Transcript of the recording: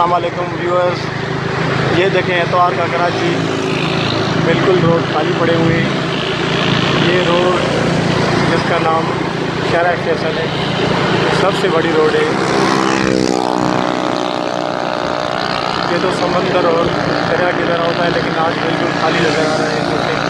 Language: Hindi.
अस्सलाम वालेकुम व्यूअर्स, ये देखें एतवार का कराची, बिल्कुल रोड खाली पड़े हुए। ये रोड जिसका नाम शहरा स्टेशन है, सबसे बड़ी रोड है। ये तो समंदर और दरिया की तरह होता है, लेकिन आज बिल्कुल खाली नज़र आ रहा है।